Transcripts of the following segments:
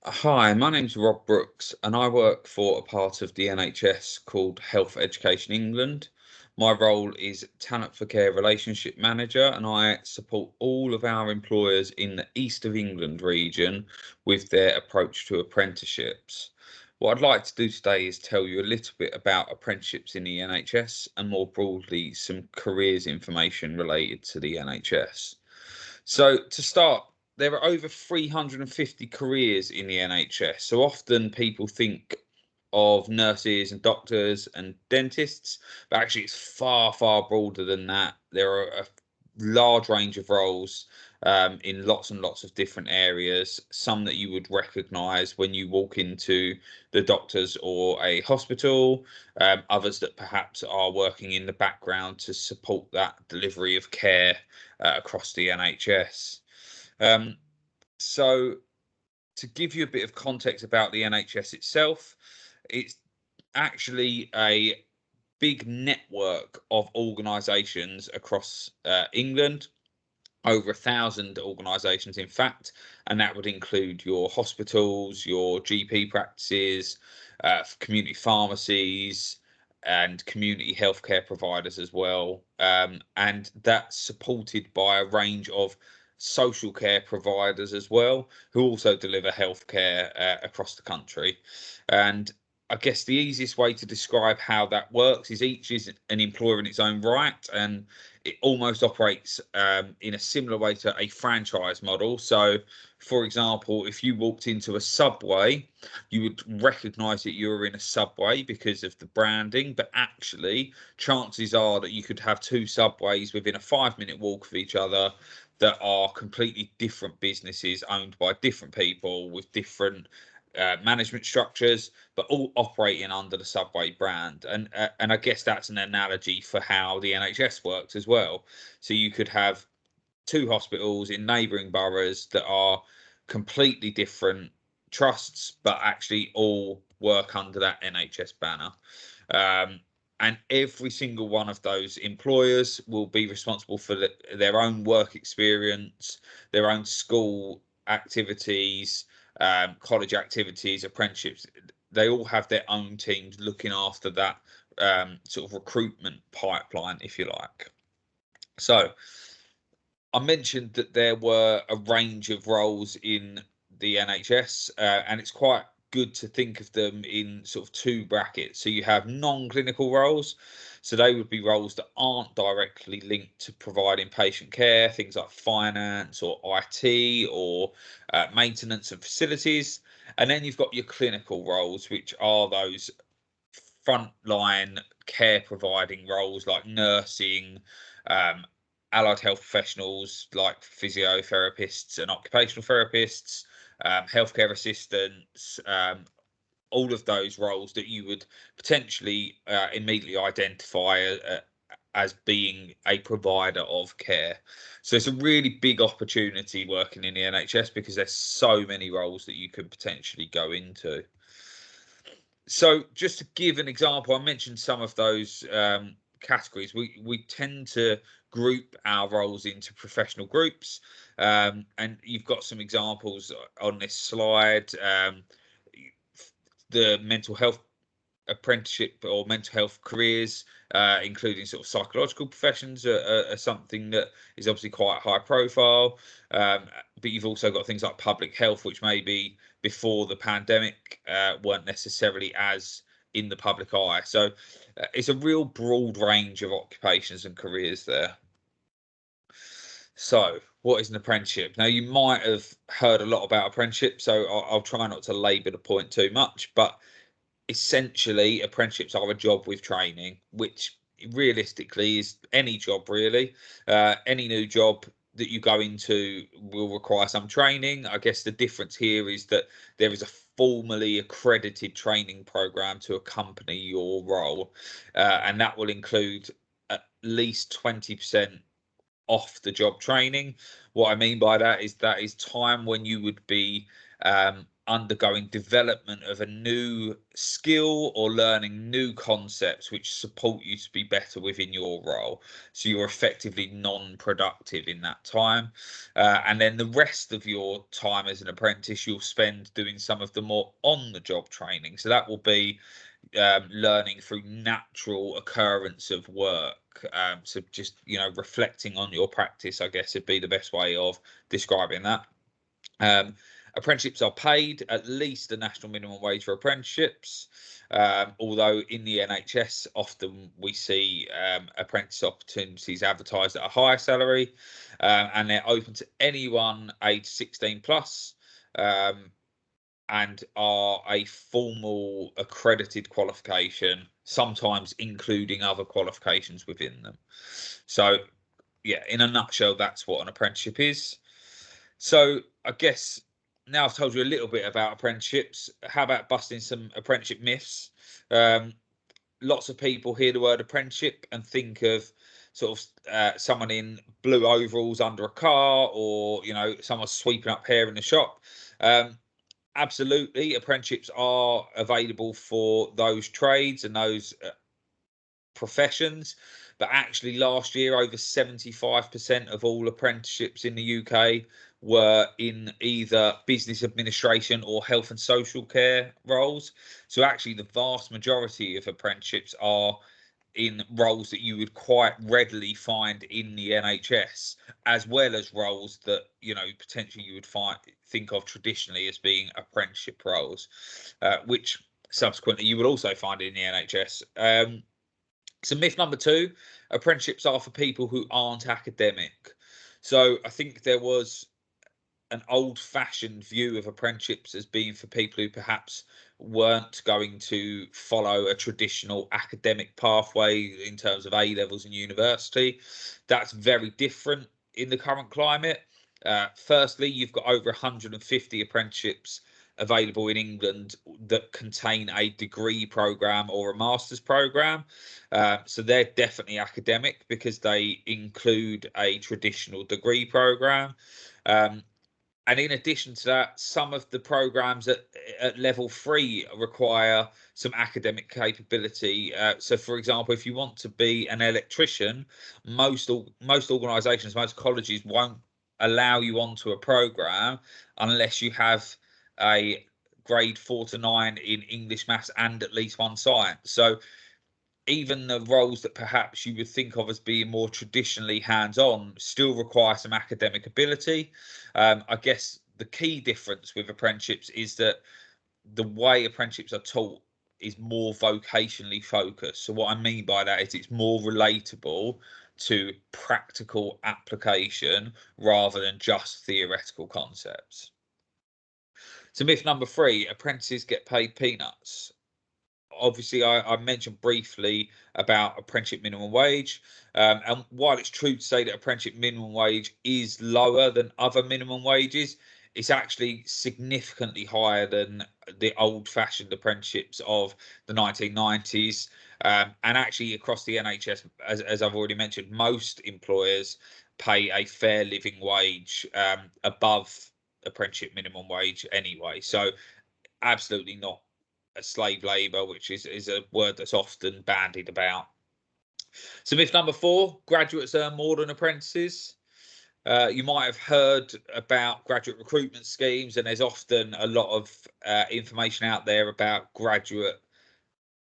Hi, my name's Rob Brooks, and I work for a part of the NHS called Health Education England. My role is Talent for Care Relationship Manager, and I support all of our employers in the East of England region with their approach to apprenticeships. What I'd like to do today is tell you a little bit about apprenticeships in the NHS and more broadly some careers information related to the NHS. So to start, there are over 350 careers in the NHS. So often people think of nurses and doctors and dentists, but actually it's far, far broader than that. There are a large range of roles in lots and lots of different areas, some that you would recognize when you walk into the doctors or a hospital, others that perhaps are working in the background to support that delivery of care across the NHS. Um, so, to give you a bit of context about the NHS itself, it's actually a big network of organisations across England, over 1,000 organisations, in fact, and that would include your hospitals, your GP practices, community pharmacies, and community healthcare providers as well. And that's supported by a range of social care providers as well, who also deliver healthcare across the country. And I guess the easiest way to describe how that works is each is an employer in its own right, and it almost operates in a similar way to a franchise model. So, for example, if you walked into a Subway, you would recognize that you were in a Subway because of the branding, but actually, chances are that you could have two Subways within a 5-minute walk of each other that are completely different businesses owned by different people with different management structures, but all operating under the Subway brand. And I guess that's an analogy for how the NHS works as well. So you could have two hospitals in neighbouring boroughs that are completely different trusts, but actually all work under that NHS banner. Um, and every single one of those employers will be responsible for their own work experience, their own school activities, college activities, apprenticeships. They all have their own teams looking after that sort of recruitment pipeline, if you like. So I mentioned that there were a range of roles in the NHS, and it's quite good to think of them in sort of two brackets. So you have non-clinical roles, so they would be roles that aren't directly linked to providing patient care, things like finance or IT or maintenance of facilities. And then you've got your clinical roles, which are those frontline care providing roles like nursing, um, allied health professionals like physiotherapists and occupational therapists, healthcare assistants, all of those roles that you would potentially immediately identify as being a provider of care. So it's a really big opportunity working in the NHS because there's so many roles that you could potentially go into. So just to give an example, I mentioned some of those categories. We tend to group our roles into professional groups, and you've got some examples on this slide. The mental health apprenticeship or mental health careers, including sort of psychological professions, are something that is obviously quite high profile. But you've also got things like public health, which maybe before the pandemic weren't necessarily as in the public eye. So it's a real broad range of occupations and careers there. So, what is an apprenticeship? Now, you might have heard a lot about apprenticeship, so I'll try not to labour the point too much, but essentially apprenticeships are a job with training, which realistically is any job really. Any new job that you go into will require some training. I guess the difference here is that there is a formally accredited training program to accompany your role, and that will include at least 20% off the job training. What I mean by that is time when you would be undergoing development of a new skill or learning new concepts which support you to be better within your role. So you're effectively non-productive in that time. And then the rest of your time as an apprentice, you'll spend doing some of the more on-the-job training. So that will be learning through natural occurrence of work. So just, reflecting on your practice, I guess, would be the best way of describing that. Apprenticeships are paid at least the national minimum wage for apprenticeships, although in the NHS often we see apprentice opportunities advertised at a higher salary, and they're open to anyone aged 16 plus, and are a formal accredited qualification, sometimes including other qualifications within them. So yeah, in a nutshell, that's what an apprenticeship is. So I guess now I've told you a little bit about apprenticeships, how about busting some apprenticeship myths? Lots of people hear the word apprenticeship and think of sort of someone in blue overalls under a car, or someone sweeping up hair in the shop. Absolutely, apprenticeships are available for those trades and those professions, but actually last year over 75% of all apprenticeships in the UK were in either business administration or health and social care roles. So actually the vast majority of apprenticeships are in roles that you would quite readily find in the NHS, as well as roles that potentially you would think of traditionally as being apprenticeship roles, which subsequently you would also find in the NHS. So myth number 2, apprenticeships are for people who aren't academic. So I think there was an old-fashioned view of apprenticeships as being for people who perhaps weren't going to follow a traditional academic pathway in terms of A levels and university. That's very different in the current climate. Firstly, you've got over 150 apprenticeships available in England that contain a degree program or a master's program. So they're definitely academic because they include a traditional degree program. And in addition to that, some of the programs at level 3 require some academic capability. So, for example, if you want to be an electrician, most organisations, most colleges won't allow you onto a program unless you have a grade 4 to 9 in English, maths, and at least one science. So even the roles that perhaps you would think of as being more traditionally hands-on still require some academic ability. I guess the key difference with apprenticeships is that the way apprenticeships are taught is more vocationally focused. So what I mean by that is it's more relatable to practical application rather than just theoretical concepts. So myth number 3, apprentices get paid peanuts. Obviously, I mentioned briefly about apprenticeship minimum wage, and while it's true to say that apprenticeship minimum wage is lower than other minimum wages, it's actually significantly higher than the old-fashioned apprenticeships of the 1990s. And actually across the NHS, as I've already mentioned, most employers pay a fair living wage above apprenticeship minimum wage anyway. So absolutely not a slave labour, which is a word that's often bandied about. So myth number 4, graduates earn more than apprentices. You might have heard about graduate recruitment schemes, and there's often a lot of information out there about graduate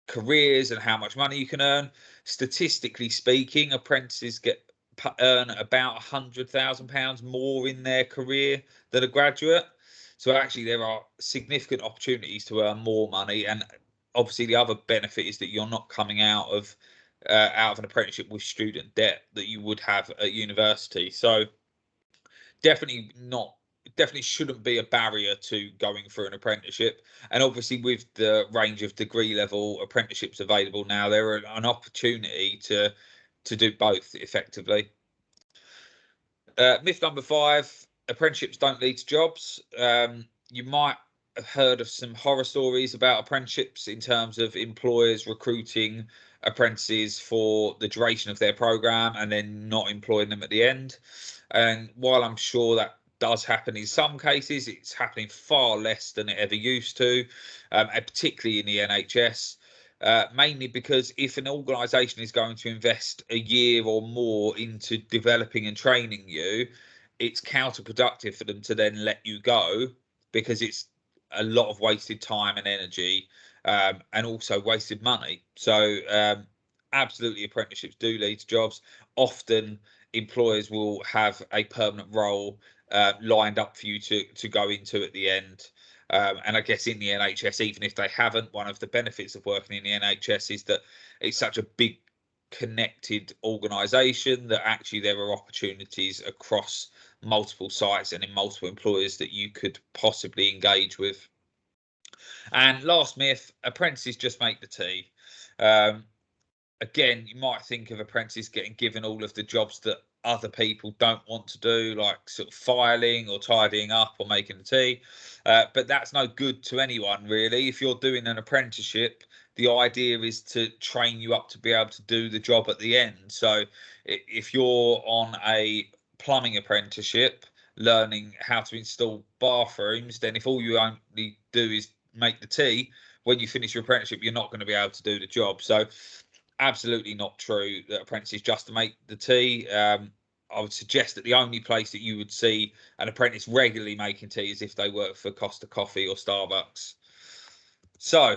careers and how much money you can earn. Statistically speaking, apprentices earn about £100,000 more in their career than a graduate. So actually there are significant opportunities to earn more money, and obviously the other benefit is that you're not coming out of an apprenticeship with student debt that you would have at university. So definitely shouldn't be a barrier to going through an apprenticeship. And obviously with the range of degree level apprenticeships available now, there are an opportunity to do both effectively. Myth number 5, apprenticeships don't lead to jobs. You might have heard of some horror stories about apprenticeships in terms of employers recruiting apprentices for the duration of their program and then not employing them at the end. And while I'm sure that does happen in some cases. It's happening far less than it ever used to, and particularly in the NHS. Mainly because if an organisation is going to invest a year or more into developing and training you, it's counterproductive for them to then let you go, because it's a lot of wasted time and energy, and also wasted money. So absolutely, apprenticeships do lead to jobs. Often employers will have a permanent role lined up for you to go into at the end. And I guess in the NHS, even if they haven't, one of the benefits of working in the NHS is that it's such a big connected organisation that actually there are opportunities across multiple sites and in multiple employers that you could possibly engage with. And last myth, apprentices just make the tea. Um, Again, you might think of apprentices getting given all of the jobs that other people don't want to do, like sort of filing or tidying up or making the tea. But that's no good to anyone, really. If you're doing an apprenticeship, the idea is to train you up to be able to do the job at the end. So if you're on a plumbing apprenticeship, learning how to install bathrooms, then if all you only do is make the tea, when you finish your apprenticeship, you're not going to be able to do the job. So absolutely not true that apprentices just to make the tea. I would suggest that the only place that you would see an apprentice regularly making tea is if they work for Costa Coffee or Starbucks. So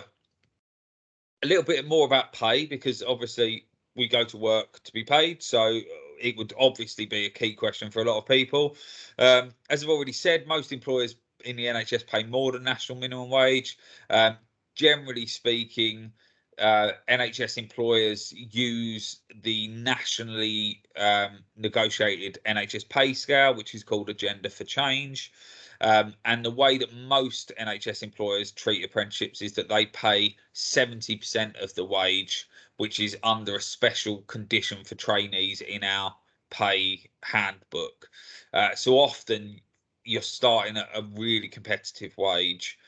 a little bit more about pay, because obviously we go to work to be paid. So it would obviously be a key question for a lot of people. As I've already said, most employers in the NHS pay more than national minimum wage. Generally speaking, NHS employers use the nationally negotiated NHS pay scale, which is called Agenda for Change. And the way that most NHS employers treat apprenticeships is that they pay 70% of the wage, which is under a special condition for trainees in our pay handbook. So often you're starting at a really competitive wage,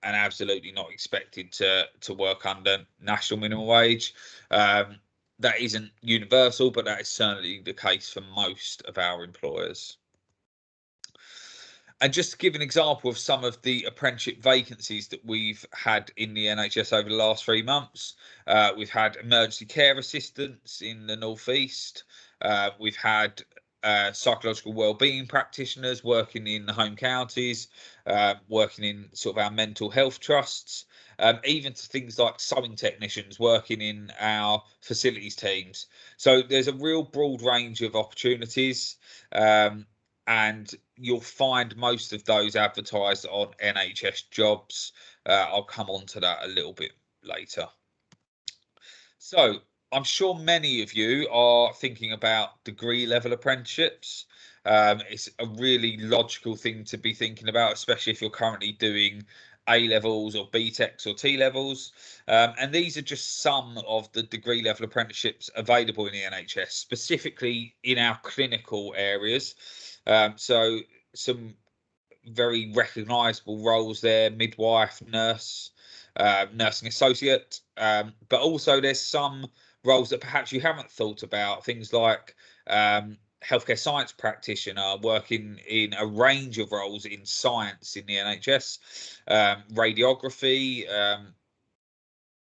and absolutely not expected to work under national minimum wage. That isn't universal, but that is certainly the case for most of our employers. And just to give an example of some of the apprenticeship vacancies that we've had in the NHS over the last 3 months, we've had emergency care assistants in the North East. We've had psychological wellbeing practitioners working in the home counties, working in sort of our mental health trusts, even to things like sewing technicians working in our facilities teams. So there's a real broad range of opportunities. And you'll find most of those advertised on NHS Jobs. I'll come on to that a little bit later. So I'm sure many of you are thinking about degree level apprenticeships. It's a really logical thing to be thinking about, especially if you're currently doing A levels or BTECs or T levels. And these are just some of the degree level apprenticeships available in the NHS, specifically in our clinical areas. So some very recognisable roles there: midwife, nurse, nursing associate. But also there's some roles that perhaps you haven't thought about, things like healthcare science practitioner, working in a range of roles in science in the NHS, radiography,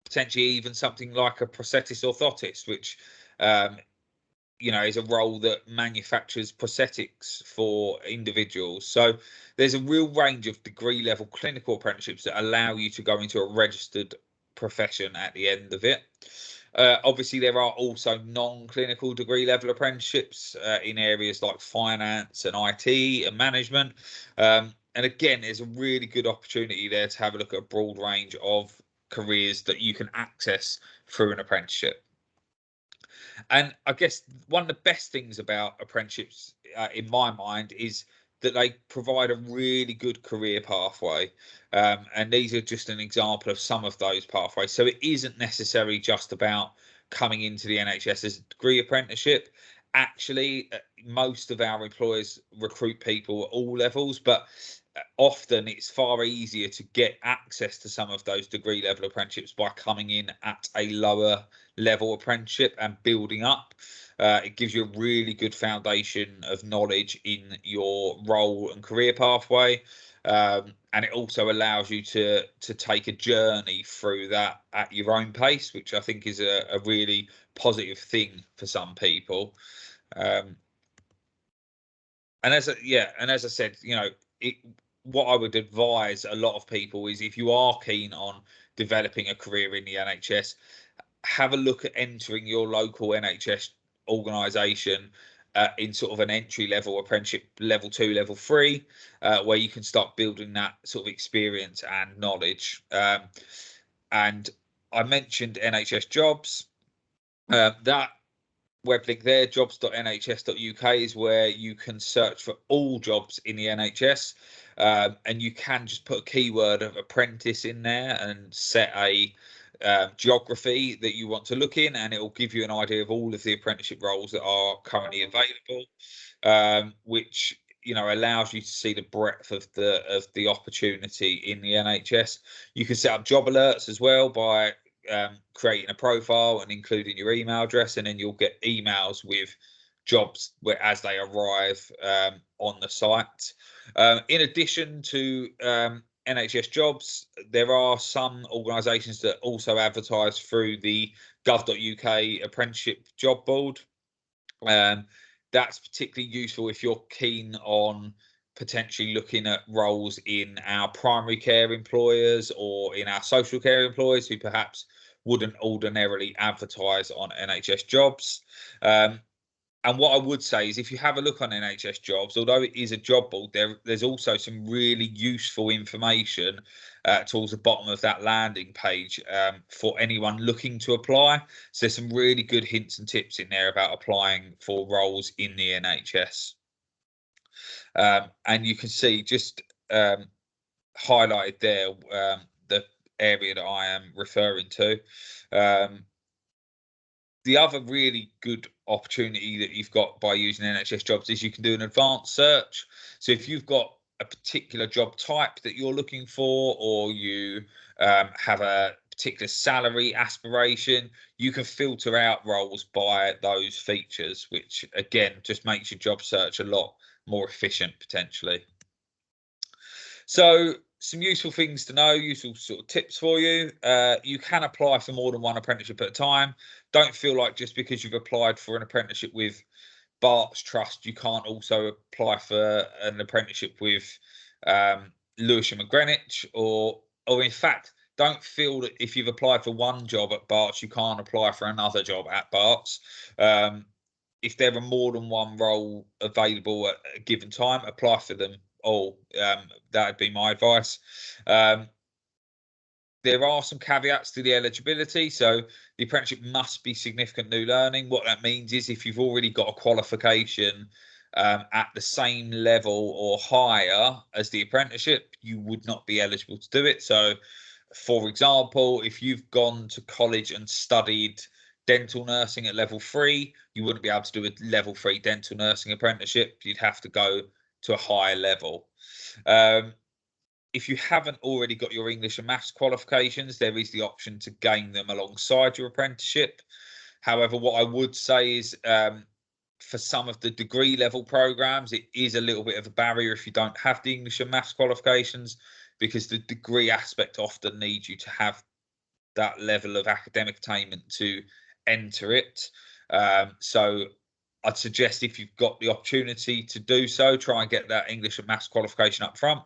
potentially even something like a prosthetist orthotist, which is a role that manufactures prosthetics for individuals. So there's a real range of degree level clinical apprenticeships that allow you to go into a registered profession at the end of it. Obviously, there are also non-clinical degree level apprenticeships in areas like finance and IT and management. And again, there's a really good opportunity there to have a look at a broad range of careers that you can access through an apprenticeship. And I guess one of the best things about apprenticeships, in my mind, is that they provide a really good career pathway. And these are just an example of some of those pathways. So it isn't necessarily just about coming into the NHS as a degree apprenticeship. Actually, most of our employers recruit people at all levels, but often it's far easier to get access to some of those degree level apprenticeships by coming in at a lower level apprenticeship and building up. It gives you a really good foundation of knowledge in your role and career pathway. And it also allows you to take a journey through that at your own pace, which I think is a really positive thing for some people. And as I said, what I would advise a lot of people is, if you are keen on developing a career in the NHS, have a look at entering your local NHS organisation in sort of an entry level apprenticeship, level 2, level 3, where you can start building that sort of experience and knowledge. And I mentioned NHS Jobs. That web link there, jobs.nhs.uk, is where you can search for all jobs in the NHS, and you can just put a keyword of apprentice in there and set a geography that you want to look in, and it will give you an idea of all of the apprenticeship roles that are currently available, which allows you to see the breadth of the opportunity in the NHS. You can set up job alerts as well by creating a profile and including your email address, and then you'll get emails with jobs as they arrive on the site. In addition to NHS Jobs, there are some organisations that also advertise through the gov.uk apprenticeship job board. That's particularly useful if you're keen on potentially looking at roles in our primary care employers or in our social care employers who perhaps wouldn't ordinarily advertise on NHS Jobs. And what I would say is, if you have a look on NHS Jobs, although it is a job board, there's also some really useful information towards the bottom of that landing page for anyone looking to apply. So there's some really good hints and tips in there about applying for roles in the NHS. And you can see just highlighted there the area that I am referring to. The other really good opportunity that you've got by using NHS Jobs is you can do an advanced search. So if you've got a particular job type that you're looking for, or you have a particular salary aspiration, you can filter out roles by those features, which again just makes your job search a lot more efficient potentially. So some useful things to know, useful sort of tips for you. You can apply for more than one apprenticeship at a time. Don't feel like just because you've applied for an apprenticeship with Barts Trust, you can't also apply for an apprenticeship with Lewisham and Greenwich, or in fact, don't feel that if you've applied for one job at Barts, you can't apply for another job at Barts. If there are more than one role available at a given time, apply for them all. That would be my advice. There are some caveats to the eligibility. So the apprenticeship must be significant new learning. What that means is, if you've already got a qualification at the same level or higher as the apprenticeship, you would not be eligible to do it. So, for example, if you've gone to college and studied dental nursing at level 3, you wouldn't be able to do a level 3 dental nursing apprenticeship. You'd have to go to a higher level. If you haven't already got your English and maths qualifications, there is the option to gain them alongside your apprenticeship. However, what I would say is, for some of the degree level programs, it is a little bit of a barrier if you don't have the English and maths qualifications, because the degree aspect often needs you to have that level of academic attainment to enter it. So I'd suggest, if you've got the opportunity to do so, try and get that English and maths qualification up front.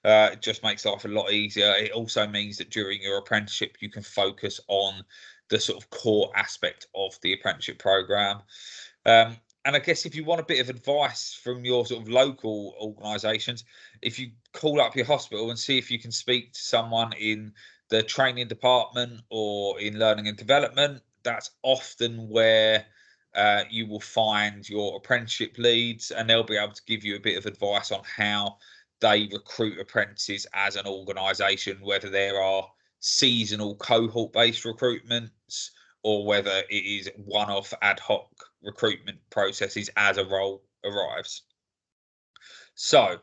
It just makes life a lot easier. It also means that during your apprenticeship, you can focus on the sort of core aspect of the apprenticeship program. And I guess if you want a bit of advice from your sort of local organisations, if you call up your hospital and see if you can speak to someone in the training department or in learning and development, that's often where you will find your apprenticeship leads, and they'll be able to give you a bit of advice on how they recruit apprentices as an organisation, whether there are seasonal cohort-based recruitments or whether it is one-off ad hoc recruitment processes as a role arrives. So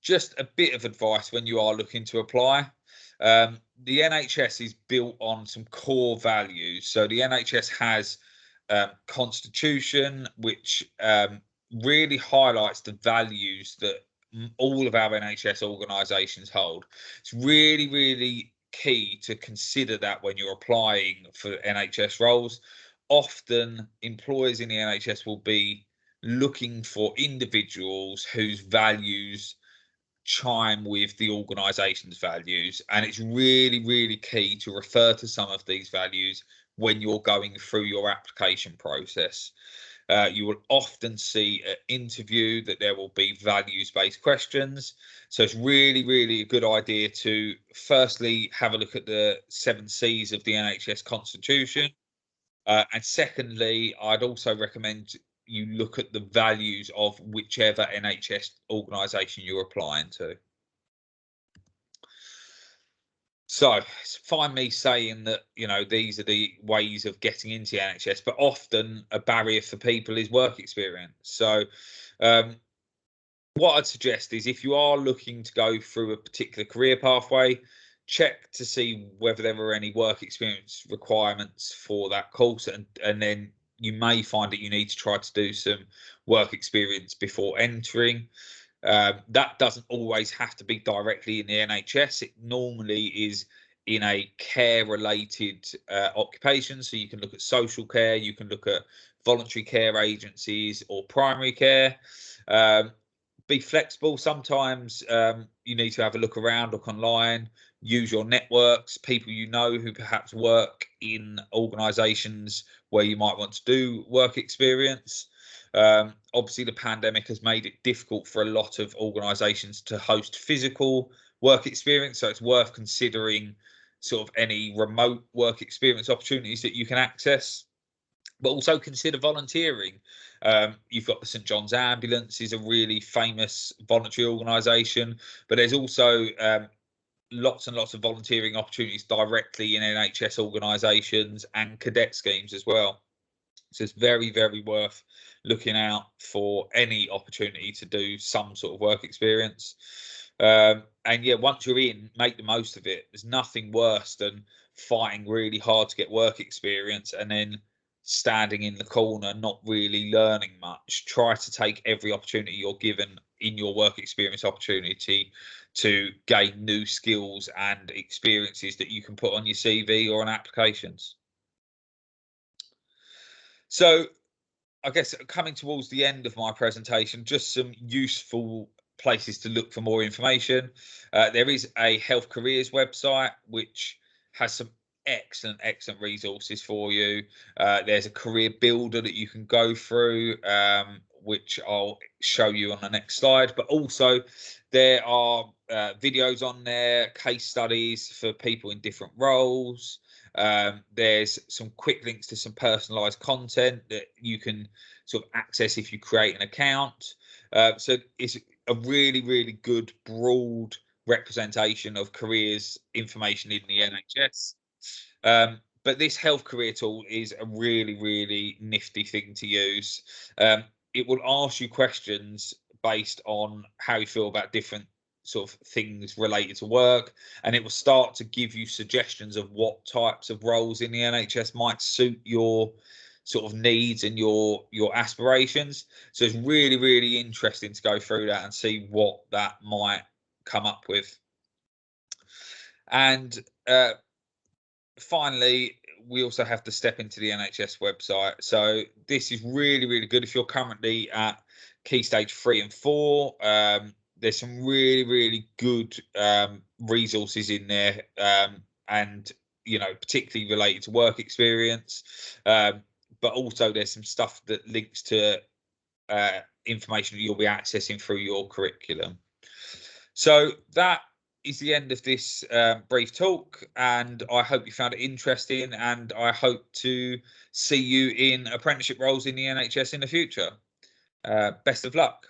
just a bit of advice when you are looking to apply. The NHS is built on some core values. So the NHS has constitution, which really highlights the values that all of our NHS organisations hold. It's really, really key to consider that when you're applying for NHS roles. Often employers in the NHS will be looking for individuals whose values chime with the organisation's values, and it's really, really key to refer to some of these values when you're going through your application process. You will often see at interview that there will be values-based questions. So it's really, really a good idea to firstly have a look at the 7 Cs of the NHS Constitution. And secondly, I'd also recommend you look at the values of whichever NHS organisation you're applying to. So find me saying that, you know, these are the ways of getting into the NHS, but often a barrier for people is work experience. So what I'd suggest is if you are looking to go through a particular career pathway, check to see whether there are any work experience requirements for that course, and then you may find that you need to try to do some work experience before entering. That doesn't always have to be directly in the NHS. It normally is in a care related occupation. So you can look at social care, you can look at voluntary care agencies or primary care. Be flexible. Sometimes you need to have a look around, look online, use your networks, people you know who perhaps work in organisations where you might want to do work experience. Obviously, the pandemic has made it difficult for a lot of organisations to host physical work experience, so it's worth considering sort of any remote work experience opportunities that you can access. But also consider volunteering. You've got the St John's Ambulance is a really famous voluntary organisation, but there's also lots and lots of volunteering opportunities directly in NHS organisations and cadet schemes as well. So it's very, very worth looking out for any opportunity to do some sort of work experience. And yeah, once you're in, make the most of it. There's nothing worse than fighting really hard to get work experience and then standing in the corner, not really learning much. Try to take every opportunity you're given in your work experience opportunity to gain new skills and experiences that you can put on your CV or on applications. So I guess coming towards the end of my presentation, just some useful places to look for more information. There is a health careers website which has some excellent resources for you. There's a career builder that you can go through, which I'll show you on the next slide. But also there are videos on there, case studies for people in different roles. There's some quick links to some personalized content that you can sort of access if you create an account. So it's a really, really good broad representation of careers information in the NHS. But this health career tool is a really, really nifty thing to use. It will ask you questions based on how you feel about different sort of things related to work, and it will start to give you suggestions of what types of roles in the NHS might suit your sort of needs and your aspirations. So it's really, really interesting to go through that and see what that might come up with. And finally, we also have to step into the NHS website. So this is really, really good if you're currently at key stage 3 and 4. There's some really, really good resources in there, and you know, particularly related to work experience. But also there's some stuff that links to information that you'll be accessing through your curriculum. So that is the end of this brief talk, and I hope you found it interesting, and I hope to see you in apprenticeship roles in the NHS in the future. Best of luck.